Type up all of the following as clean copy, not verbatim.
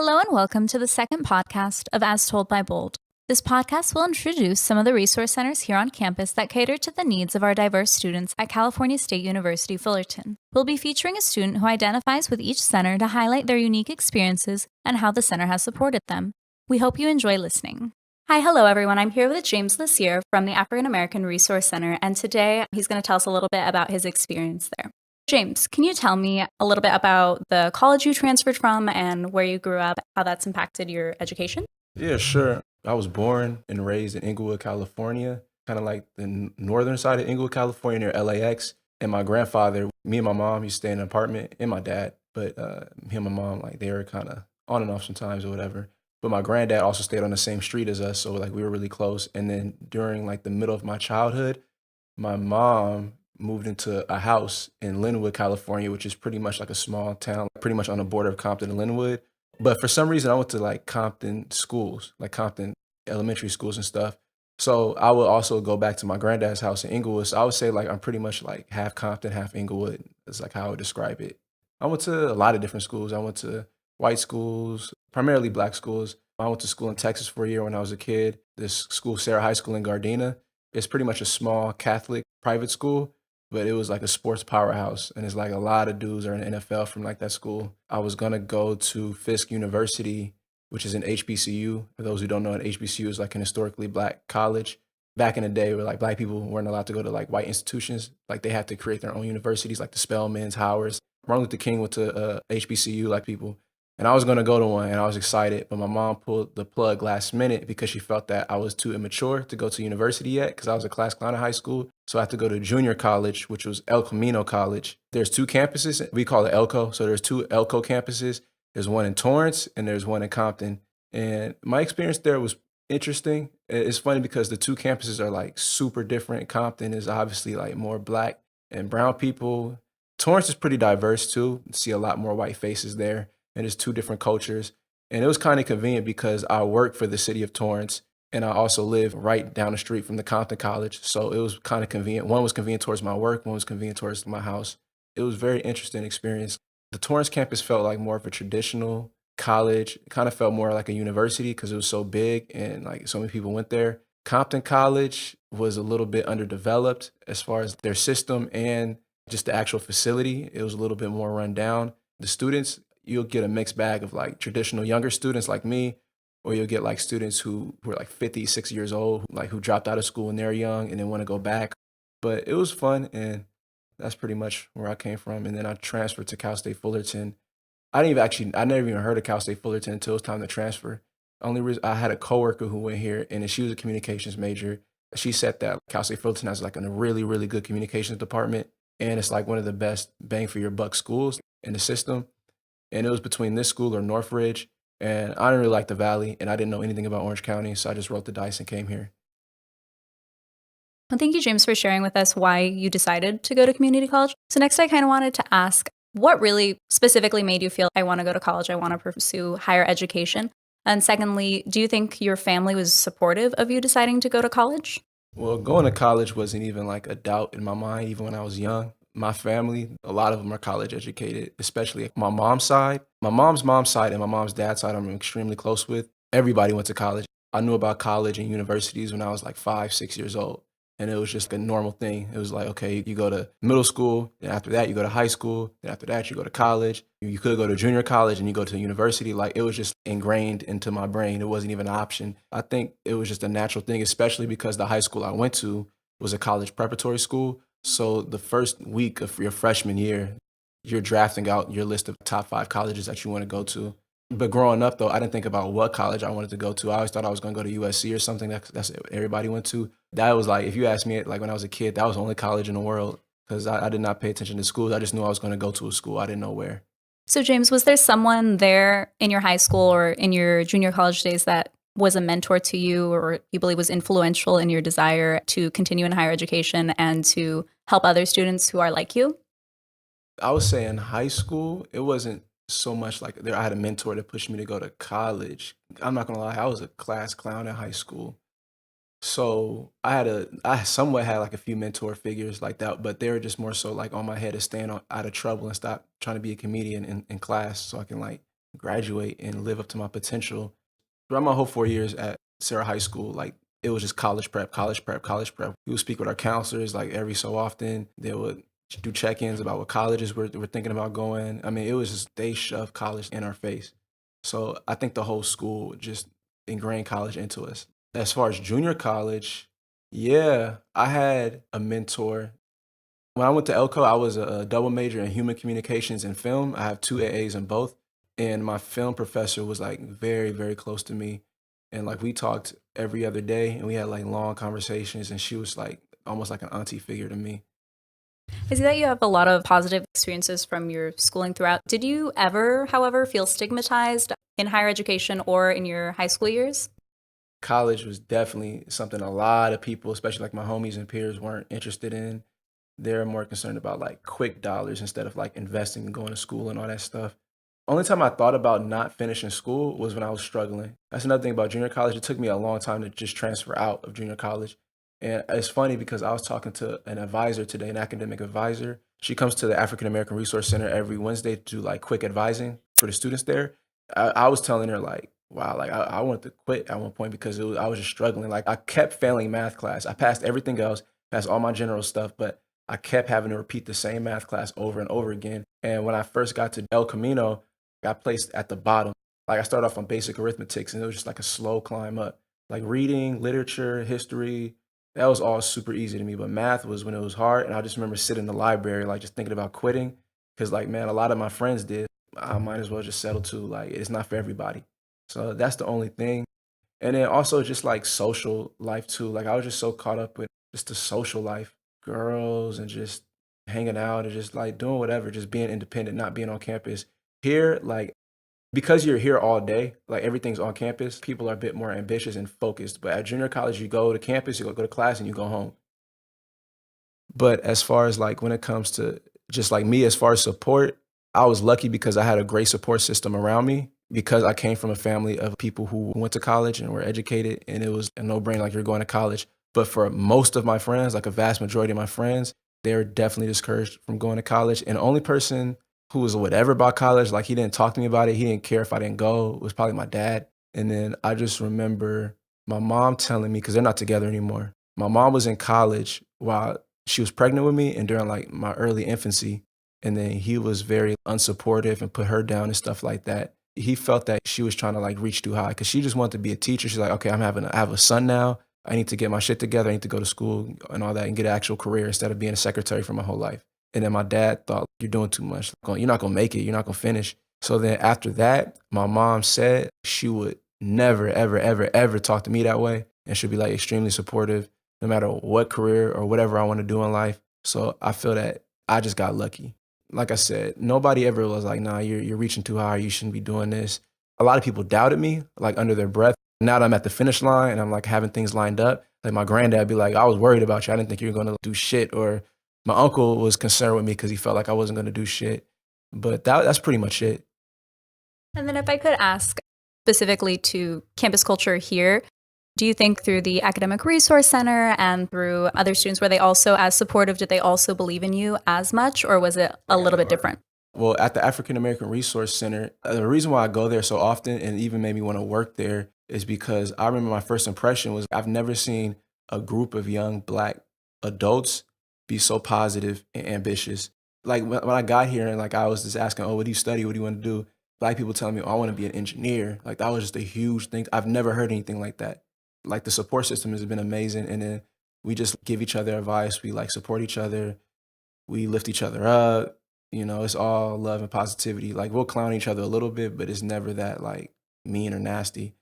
Hello and welcome to the second podcast of As Told by Bold. This podcast will introduce some of the resource centers here on campus that cater to the needs of our diverse students at California State University, Fullerton. We'll be featuring a student who identifies with each center to highlight their unique experiences and how the center has supported them. We hope you enjoy listening. Hi, hello everyone. I'm here with James Lessier from the African American Resource Center, and today he's going to tell us a little bit about his experience there. James, can you tell me a little bit about the college you transferred from and where you grew up, how that's impacted your education? Yeah, sure. I was born and raised in Inglewood, California, kind of like the northern side of Inglewood, California, near LAX. And my grandfather, me and my mom used to stay in an apartment, and my dad, but me and my mom, like they were kind of on and off sometimes or whatever. But my granddad also stayed on the same street as us, so like we were really close. And then during like the middle of my childhood, my mom moved into a house in Linwood, California, which is pretty much like a small town, pretty much on the border of Compton and Linwood. But for some reason, I went to like Compton schools, like Compton elementary schools and stuff. So I would also go back to my granddad's house in Inglewood. So I would say like I'm pretty much like half Compton, half Inglewood. Is like how I would describe it. I went to a lot of different schools. I went to white schools, primarily black schools. I went to school in Texas for a year when I was a kid. This school, Sarah High School in Gardena, it's pretty much a small Catholic private school, but it was like a sports powerhouse. And it's like a lot of dudes are in the NFL from like that school. I was gonna go to Fisk University, which is an HBCU. For those who don't know, an HBCU is like an historically black college. Back in the day, where like black people weren't allowed to go to like white institutions, like they had to create their own universities, like the Spelmans, Howards. Martin Luther King went to HBCU, like people, and I was gonna go to one, and I was excited, but my mom pulled the plug last minute because she felt that I was too immature to go to university yet, because I was a class clown in high school. So I had to go to junior college, which was El Camino College. There's two campuses. We call it Elko. So there's two Elko campuses. There's one in Torrance and there's one in Compton. And my experience there was interesting. It's funny because the two campuses are like super different. Compton is obviously like more black and brown people. Torrance is pretty diverse too. You see a lot more white faces there, and there's two different cultures. And it was kind of convenient because I work for the city of Torrance, and I also live right down the street from the Compton College. So it was kind of convenient. One was convenient towards my work, one was convenient towards my house. It was a very interesting experience. The Torrance campus felt like more of a traditional college. It kind of felt more like a university because it was so big and like so many people went there. Compton College was a little bit underdeveloped as far as their system and just the actual facility. It was a little bit more run down. The students, you'll get a mixed bag of like traditional younger students like me, or you'll get like students who are like 50, 60 years old, like who dropped out of school when they're young and then want to go back. But it was fun, and that's pretty much where I came from. And then I transferred to Cal State Fullerton. I never even heard of Cal State Fullerton until it was time to transfer. Only reason I had a coworker who went here, and then she was a communications major. She said that Cal State Fullerton has like a really, really good communications department, and it's like one of the best bang for your buck schools in the system. And it was between this school or Northridge, and I didn't really like the Valley, and I didn't know anything about Orange County, so I just rolled the dice and came here. Well, thank you, James, for sharing with us why you decided to go to community college. So, next, I kind of wanted to ask what really specifically made you feel I want to go to college, I want to pursue higher education? And secondly, do you think your family was supportive of you deciding to go to college? Well, going to college wasn't even like a doubt in my mind, even when I was young. My family, a lot of them are college educated, especially my mom's side. My mom's side and my mom's dad's side, I'm extremely close with. Everybody went to college. I knew about college and universities when I was like 5, 6 years old. And it was just a normal thing. It was like, okay, you go to middle school, then after that, you go to high school, then after that, you go to college. You could go to junior college and you go to university. Like it was just ingrained into my brain. It wasn't even an option. I think it was just a natural thing, especially because the high school I went to was a college preparatory school. So the first week of your freshman year, you're drafting out your list of top 5 colleges that you want to go to. But growing up, though, I didn't think about what college I wanted to go to. I always thought I was going to go to USC or something. That's what everybody went to. That was like, if you asked me, like when I was a kid, that was the only college in the world because I did not pay attention to schools. I just knew I was going to go to a school. I didn't know where. So, James, was there someone there in your high school or in your junior college days that was a mentor to you or you believe was influential in your desire to continue in higher education and to help other students who are like you? I would say in high school, it wasn't so much like there. I had a mentor that pushed me to go to college. I'm not gonna lie, I was a class clown in high school. So I somewhat had like a few mentor figures like that, but they were just more so like on my head to staying out of trouble and stop trying to be a comedian in class so I can like graduate and live up to my potential. Throughout my whole 4 years at Sarah High School, like it was just college prep, college prep, college prep. We would speak with our counselors like every so often. They would do check-ins about what colleges we're thinking about going. I mean, it was just they shoved college in our face. So I think the whole school just ingrained college into us. As far as junior college, yeah, I had a mentor. When I went to Elko, I was a double major in human communications and film. I have two AAs in both. And my film professor was like very, very close to me. And like we talked every other day and we had like long conversations. And she was like almost like an auntie figure to me. I see that you have a lot of positive experiences from your schooling throughout. Did you ever, however, feel stigmatized in higher education or in your high school years? College was definitely something a lot of people, especially like my homies and peers, weren't interested in. They're more concerned about like quick dollars instead of like investing and going to school and all that stuff. Only time I thought about not finishing school was when I was struggling. That's another thing about junior college. It took me a long time to just transfer out of junior college. And it's funny because I was talking to an advisor today, an academic advisor. She comes to the African American Resource Center every Wednesday to do like quick advising for the students there. I was telling her like, wow, like I wanted to quit at one point because I was just struggling. Like I kept failing math class. I passed everything else, passed all my general stuff, but I kept having to repeat the same math class over and over again. And when I first got to El Camino, I got placed at the bottom. Like I started off on basic arithmetics and it was just like a slow climb up. Like reading, literature, history, that was all super easy to me. But math was when it was hard. And I just remember sitting in the library, like just thinking about quitting. Cause like, man, a lot of my friends did. I might as well just settle to like, it's not for everybody. So that's the only thing. And then also just like social life too. Like I was just so caught up with just the social life, girls and just hanging out and just like doing whatever, just being independent, not being on campus. Here, like because you're here all day, like everything's on campus, people are a bit more ambitious and focused. But at junior college, you go to campus, you go to class, and you go home. But as far as like when it comes to just like me, as far as support, I was lucky because I had a great support system around me because I came from a family of people who went to college and were educated, and it was a no brainer like you're going to college. But for most of my friends, like a vast majority of my friends, they're definitely discouraged from going to college. And the only person who was whatever about college, like he didn't talk to me about it, he didn't care if I didn't go, was probably my dad. And then I just remember my mom telling me, because they're not together anymore. My mom was in college while she was pregnant with me and during like my early infancy. And then he was very unsupportive and put her down and stuff like that. He felt that she was trying to like reach too high because she just wanted to be a teacher. She's like, okay, I have a son now. I need to get my shit together. I need to go to school and all that and get an actual career instead of being a secretary for my whole life. And then my dad thought, you're doing too much. You're not going to make it. You're not going to finish. So then after that, my mom said she would never, ever, ever, ever talk to me that way. And she'd be like extremely supportive no matter what career or whatever I want to do in life. So I feel that I just got lucky. Like I said, nobody ever was like, nah, you're reaching too high. You shouldn't be doing this. A lot of people doubted me, like under their breath. Now that I'm at the finish line and I'm like having things lined up, like my granddad be like, I was worried about you. I didn't think you were going to do shit. Or my uncle was concerned with me because he felt like I wasn't going to do shit. But that's pretty much it. And then if I could ask specifically to campus culture here, do you think through the Academic Resource Center and through other students, were they also as supportive? Did they also believe in you as much, or was it a little bit different? Well, at the African American Resource Center, the reason why I go there so often and even made me want to work there is because I remember my first impression was I've never seen a group of young Black adults be so positive and ambitious. Like when I got here and like I was just asking, oh, what do you study? What do you want to do? Black people telling me, oh, I want to be an engineer. Like that was just a huge thing. I've never heard anything like that. Like the support system has been amazing. And then we just give each other advice. We like support each other. We lift each other up. You know, it's all love and positivity. Like we'll clown each other a little bit, but it's never that like mean or nasty.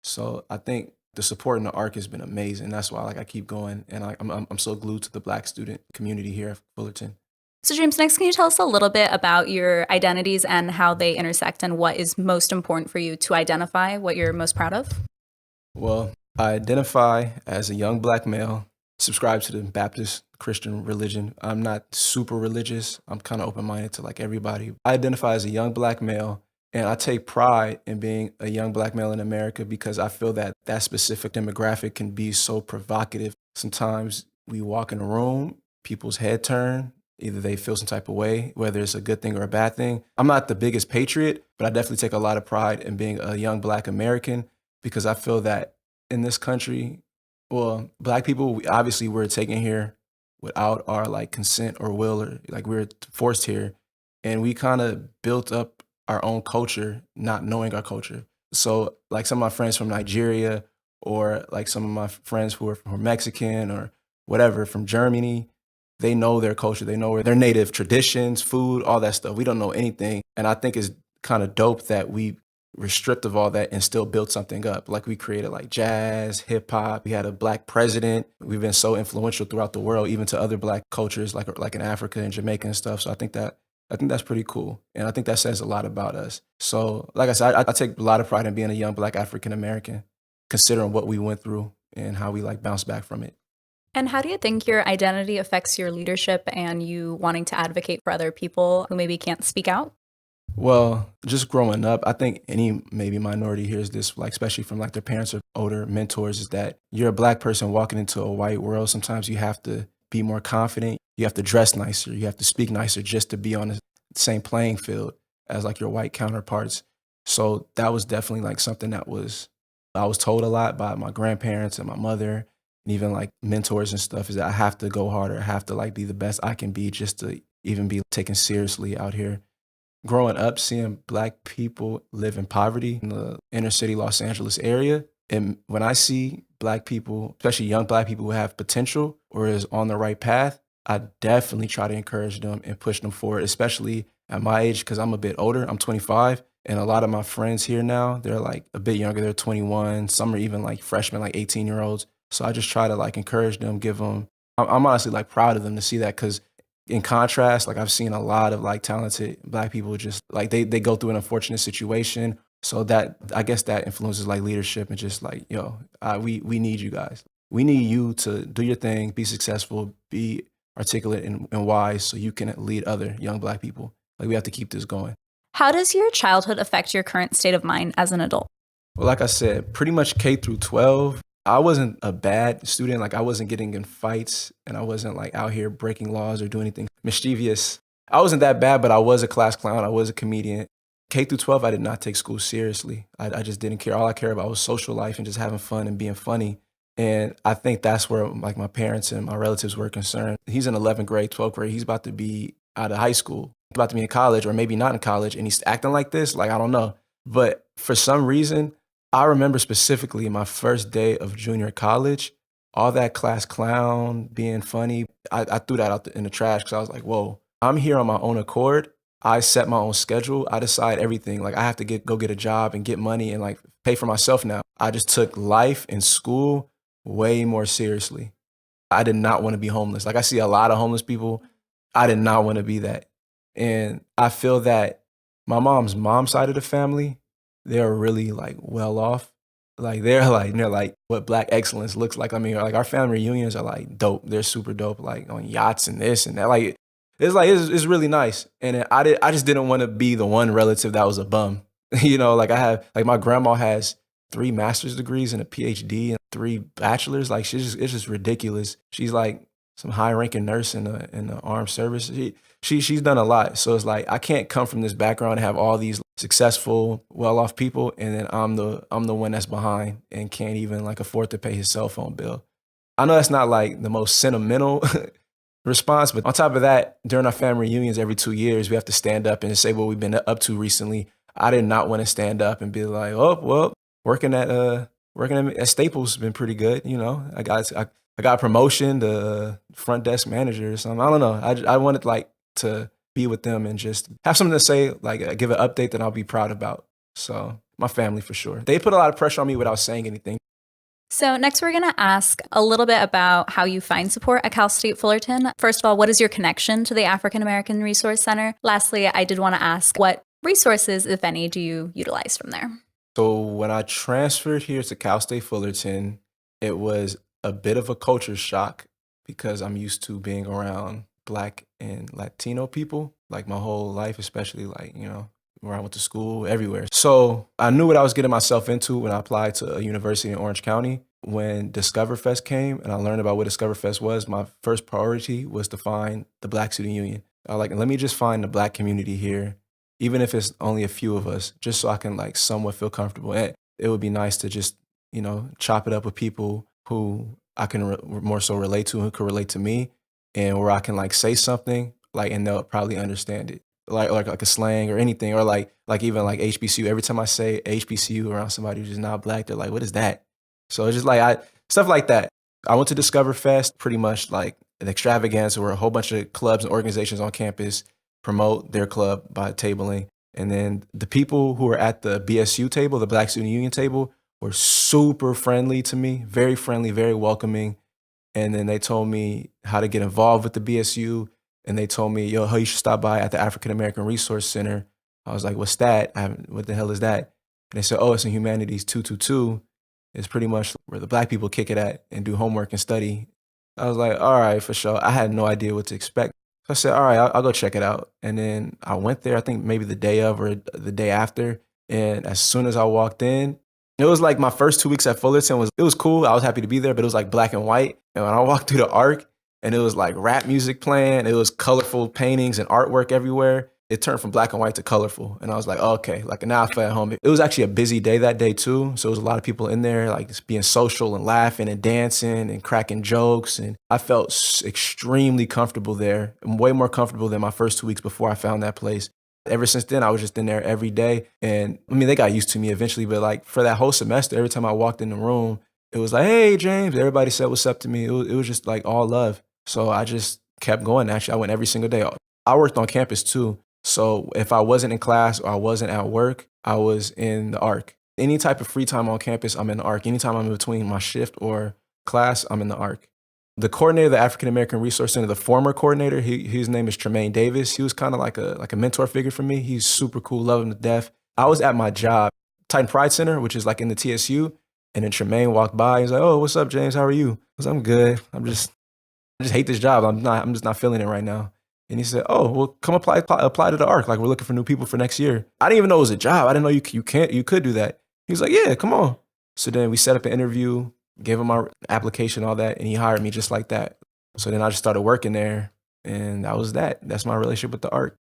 So I think the support in the ARC has been amazing. That's why like I keep going, and I'm so glued to the Black student community here at Fullerton. So James, next, can you tell us a little bit about your identities and how they intersect and what is most important for you to identify, what you're most proud of? Well, I identify as a young Black male, subscribe to the Baptist Christian religion. I'm not super religious. I'm kind of open-minded to like everybody. I identify as a young Black male, and I take pride in being a young Black male in America because I feel that that specific demographic can be so provocative. Sometimes we walk in a room, people's head turn, either they feel some type of way, whether it's a good thing or a bad thing. I'm not the biggest patriot, but I definitely take a lot of pride in being a young Black American because I feel that in this country, well, Black people, obviously we're taken here without our like consent or will, or like we're forced here. And we kind of built up our own culture, not knowing our culture. So like some of my friends from Nigeria, or like some of my friends who are from Mexican or whatever, from Germany, they know their culture. They know their native traditions, food, all that stuff. We don't know anything. And I think it's kind of dope that we were stripped of all that and still built something up. Like we created like jazz, hip hop. We had a Black president. We've been so influential throughout the world, even to other Black cultures, like in Africa and Jamaica and stuff. So I think that's pretty cool. And I think that says a lot about us. So like I said, I take a lot of pride in being a young Black African American, considering what we went through and how we like bounced back from it. And how do you think your identity affects your leadership and you wanting to advocate for other people who maybe can't speak out? Well, just growing up, I think any maybe minority hears this, like especially from like their parents or older mentors, is that you're a Black person walking into a white world. Sometimes you have to be more confident. You have to dress nicer. You have to speak nicer just to be on the same playing field as like your white counterparts. So that was definitely like something that I was told a lot by my grandparents and my mother, and even like mentors and stuff, is that I have to go harder. I have to like be the best I can be just to even be taken seriously out here. Growing up, seeing Black people live in poverty in the inner city Los Angeles area, and when I see Black people, especially young Black people who have potential or is on the right path, I definitely try to encourage them and push them forward, especially at my age, because I'm a bit older. I'm 25. And a lot of my friends here now, they're like a bit younger. They're 21. Some are even like freshmen, like 18-year-olds. So I just try to like encourage them, give them, I'm honestly like proud of them to see that, because in contrast, like I've seen a lot of like talented Black people just like they go through an unfortunate situation. So that, I guess that influences like leadership and just like, we need you guys. We need you to do your thing, be successful, be articulate and wise so you can lead other young Black people. Like we have to keep this going. How does your childhood affect your current state of mind as an adult? Well, like I said, pretty much K through 12, I wasn't a bad student. Like I wasn't getting in fights and I wasn't like out here breaking laws or doing anything mischievous. I wasn't that bad, but I was a class clown. I was a comedian. K through 12, I did not take school seriously. I just didn't care. All I cared about was social life and just having fun and being funny. And I think that's where like my parents and my relatives were concerned. He's in 11th grade, 12th grade. He's about to be out of high school, about to be in college or maybe not in college. And he's acting like this. Like, I don't know. But for some reason, I remember specifically my first day of junior college, all that class clown, being funny, I threw that out in the trash because I was like, whoa, I'm here on my own accord. I set my own schedule. I decide everything. Like I have to go get a job and get money and like pay for myself now. I just took life and school way more seriously. I did not want to be homeless. Like I see a lot of homeless people. I did not want to be that. And I feel that my mom's side of the family, they're really like well off. Like they're like what Black excellence looks like. I mean, like our family reunions are like dope. They're super dope, like on yachts and this and that. Like it's really nice. And I just didn't want to be the one relative that was a bum. Like I have, like my grandma has 3 master's degrees and a PhD and 3 bachelors. Like it's just ridiculous. She's like some high ranking nurse in the armed service. She's done a lot. So it's like I can't come from this background and have all these successful, well off people, and then I'm the one that's behind and can't even like afford to pay his cell phone bill. I know that's not like the most sentimental response, but on top of that, during our family reunions every 2 years, we have to stand up and say what we've been up to recently. I did not want to stand up and be like, oh well, working at Staples has been pretty good. I got a promotion to front desk manager or something. I don't know. I wanted like to be with them and just have something to say, like give an update that I'll be proud about. So my family for sure. They put a lot of pressure on me without saying anything. So next we're going to ask a little bit about how you find support at Cal State Fullerton. First of all, what is your connection to the African American Resource Center? Lastly, I did want to ask what resources, if any, do you utilize from there? So when I transferred here to Cal State Fullerton, it was a bit of a culture shock because I'm used to being around Black and Latino people like my whole life, especially like, where I went to school, everywhere. So I knew what I was getting myself into when I applied to a university in Orange County. when Discoverfest came and I learned about what Discoverfest was, my first priority was to find the Black Student Union. I was like, let me just find the Black community here, even if it's only a few of us, just so I can like somewhat feel comfortable. And it would be nice to just, chop it up with people who I can more so relate to, who could relate to me, and where I can like say something like, and they'll probably understand it. Like a slang or anything, or like even like HBCU. Every time I say HBCU around somebody who's just not Black, they're like, what is that? So it's just like stuff like that. I went to Discoverfest, pretty much like an extravaganza where a whole bunch of clubs and organizations on campus promote their club by tabling. And then the people who were at the BSU table, the Black Student Union table, were super friendly to me, very friendly, very welcoming. And then they told me how to get involved with the BSU. And they told me, yo, you should stop by at the African American Resource Center. I was like, what's that? What the hell is that? And they said, oh, it's in Humanities 222. It's pretty much where the Black people kick it at and do homework and study. I was like, all right, for sure. I had no idea what to expect. So I said, all right, I'll go check it out. And then I went there, I think maybe the day of or the day after. And as soon as I walked in, it was like my first 2 weeks at Fullerton it was cool. I was happy to be there, but it was like black and white. And when I walked through the ARC and it was like rap music playing, it was colorful paintings and artwork everywhere. It turned from black and white to colorful. And I was like, oh, okay, like now I felt at home. It was actually a busy day that day too. So it was a lot of people in there, like just being social and laughing and dancing and cracking jokes. And I felt extremely comfortable there, way more comfortable than my first 2 weeks before I found that place. Ever since then, I was just in there every day. And I mean, they got used to me eventually, but like for that whole semester, every time I walked in the room, it was like, hey, James, everybody said what's up to me. It was just like all love. So I just kept going. Actually, I went every single day. I worked on campus too. So if I wasn't in class or I wasn't at work, I was in the ARC. Any type of free time on campus, I'm in the ARC. Anytime I'm in between my shift or class, I'm in the ARC. The coordinator of the African American Resource Center, the former coordinator, his name is Tremaine Davis. He was kind of like a mentor figure for me. He's super cool, love him to death. I was at my job, Titan Pride Center, which is like in the TSU, and then Tremaine walked by. He's like, "Oh, what's up, James? How are you?" I was like, "I'm good. I just hate this job. I'm just not feeling it right now." And he said, "Oh, well, come apply to the ARC. Like we're looking for new people for next year." I didn't even know it was a job. I didn't know you could do that. He was like, "Yeah, come on." So then we set up an interview, gave him my application, all that, and he hired me just like that. So then I just started working there, and that was that. That's my relationship with the ARC.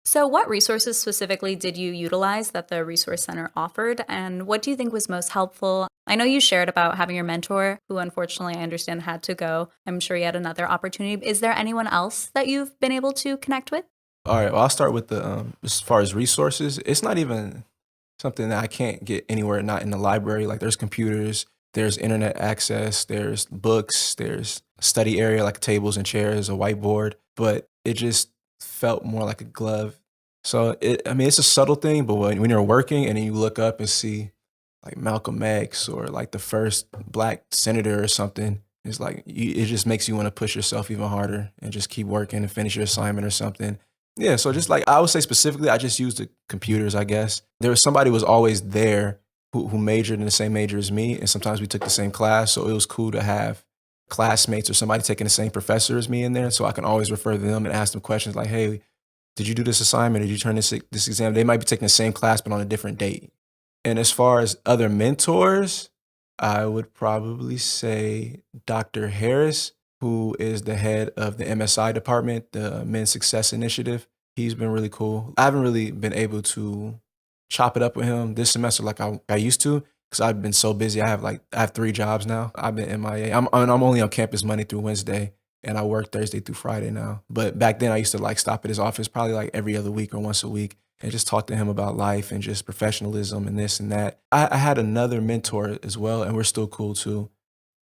So what resources specifically did you utilize that the Resource Center offered, and what do you think was most helpful? I know you shared about having your mentor, who unfortunately I understand had to go. I'm sure you had another opportunity. Is there anyone else that you've been able to connect with? All right, well, I'll start with the, as far as resources, it's not even something that I can't get anywhere, not in the library. Like there's computers, there's internet access, there's books, there's study area like tables and chairs, a whiteboard, but it just felt more like a glove. So it's a subtle thing, but when you're working and then you look up and see like Malcolm X or like the first Black senator or something, it's like it just makes you want to push yourself even harder and just keep working and finish your assignment or something. Yeah, so just like I would say specifically, I just used the computers, I guess. There was somebody who was always there who majored in the same major as me, and sometimes we took the same class, so it was cool to have classmates or somebody taking the same professor as me in there, so I can always refer to them and ask them questions like, hey, did you do this assignment? Did you turn this exam? They might be taking the same class, but on a different date. And as far as other mentors, I would probably say Dr. Harris, who is the head of the MSI department, the Men's Success Initiative. He's been really cool. I haven't really been able to chop it up with him this semester like I used to because I've been so busy. I have 3 jobs now. I've been MIA. I'm only on campus Monday through Wednesday, and I work Thursday through Friday now. But back then I used to like stop at his office probably like every other week or once a week and just talk to him about life and just professionalism and this and that. I had another mentor as well, and we're still cool too.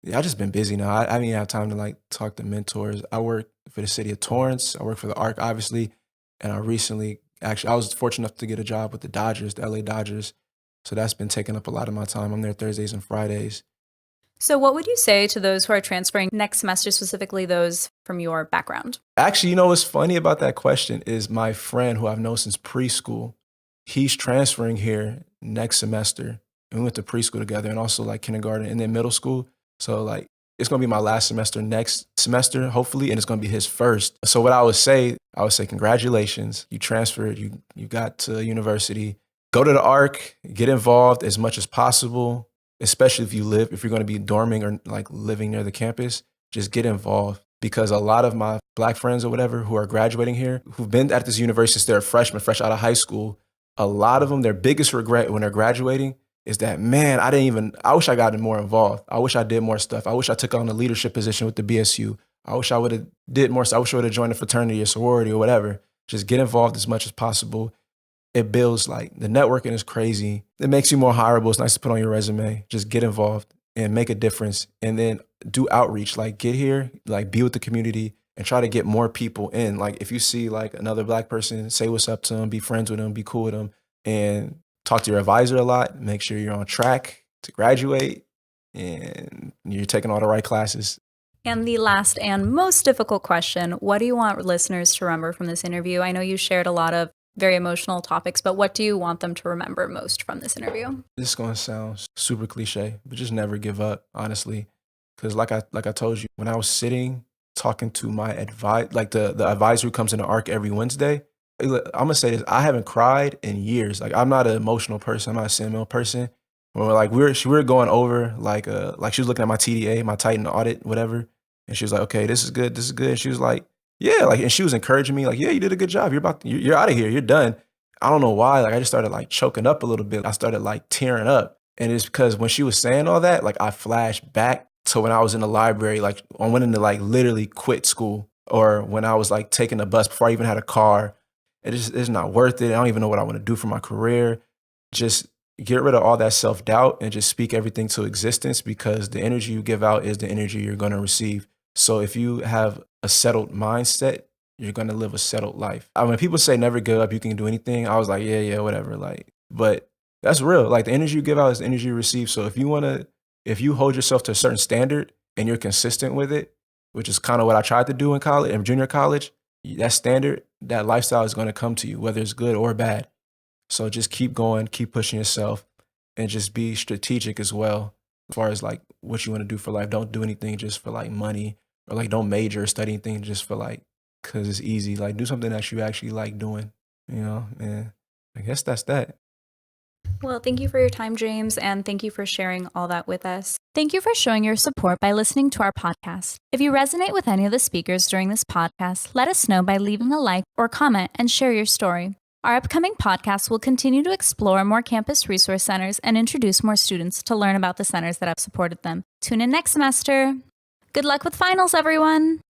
Yeah, I've just been busy now. I didn't even have time to like talk to mentors. I work for the city of Torrance. I work for the ARC, obviously. And I was fortunate enough to get a job with the Dodgers, the LA Dodgers. So that's been taking up a lot of my time. I'm there Thursdays and Fridays. So what would you say to those who are transferring next semester, specifically those from your background? Actually, you know what's funny about that question is my friend who I've known since preschool, he's transferring here next semester. And we went to preschool together and also like kindergarten and then middle school. So like it's going to be my last semester next semester, hopefully, and it's going to be his first. So what I would say congratulations. You transferred, you got to university. Go to the ARC, get involved as much as possible. especially if you're going to be dorming or like living near the campus, just get involved. Because a lot of my Black friends or whatever who are graduating here, who've been at this university since they're a freshman, fresh out of high school, a lot of them, their biggest regret when they're graduating is that, man, I wish I got more involved. I wish I did more stuff. I wish I took on a leadership position with the BSU. I wish I would have did more. I wish I would have joined a fraternity or sorority or whatever. Just get involved as much as possible. It builds, like, the networking is crazy. It makes you more hireable. It's nice to put on your resume. Just get involved and make a difference. And then do outreach. Like, get here, like, be with the community and try to get more people in. Like, if you see like another Black person, say what's up to them, be friends with them, be cool with them, and talk to your advisor a lot. Make sure you're on track to graduate and you're taking all the right classes. And the last and most difficult question, what do you want listeners to remember from this interview? I know you shared a lot of very emotional topics, but what do you want them to remember most from this interview? This is going to sound super cliche, but just never give up, honestly. Because like I told you, when I was sitting talking to my like the advisor who comes in the ARC every Wednesday, I'm going to say this, I haven't cried in years. Like, I'm not an emotional person. I'm not a sentimental person. When we were going over, like she was looking at my TDA, my Titan audit, whatever. And she was like, okay, this is good. This is good. And she was like, yeah, like, and she was encouraging me, like, yeah, you did a good job. You're out of here. You're done. I don't know why. Like, I just started like choking up a little bit. I started like tearing up. And it's because when she was saying all that, like, I flashed back to when I was in the library, like, I went into like literally quit school, or when I was like taking the bus before I even had a car. It's not worth it. I don't even know what I want to do for my career. Just get rid of all that self-doubt and just speak everything to existence, because the energy you give out is the energy you're going to receive. So if you have a settled mindset, you're going to live a settled life. When people say never give up, you can do anything, I was like, yeah, whatever. Like, but that's real. Like, the energy you give out is the energy you receive. So if you hold yourself to a certain standard and you're consistent with it, which is kind of what I tried to do in college, in junior college, that standard, that lifestyle is going to come to you, whether it's good or bad. So just keep going, keep pushing yourself, and just be strategic as well as far as like what you want to do for life. Don't do anything just for like money, or like don't major or study anything just for like, because it's easy. Like, do something that you actually like doing, and I guess that's that. Well, thank you for your time, James, and thank you for sharing all that with us. Thank you for showing your support by listening to our podcast. If you resonate with any of the speakers during this podcast, let us know by leaving a like or comment and share your story. Our upcoming podcasts will continue to explore more campus resource centers and introduce more students to learn about the centers that have supported them. Tune in next semester. Good luck with finals, everyone!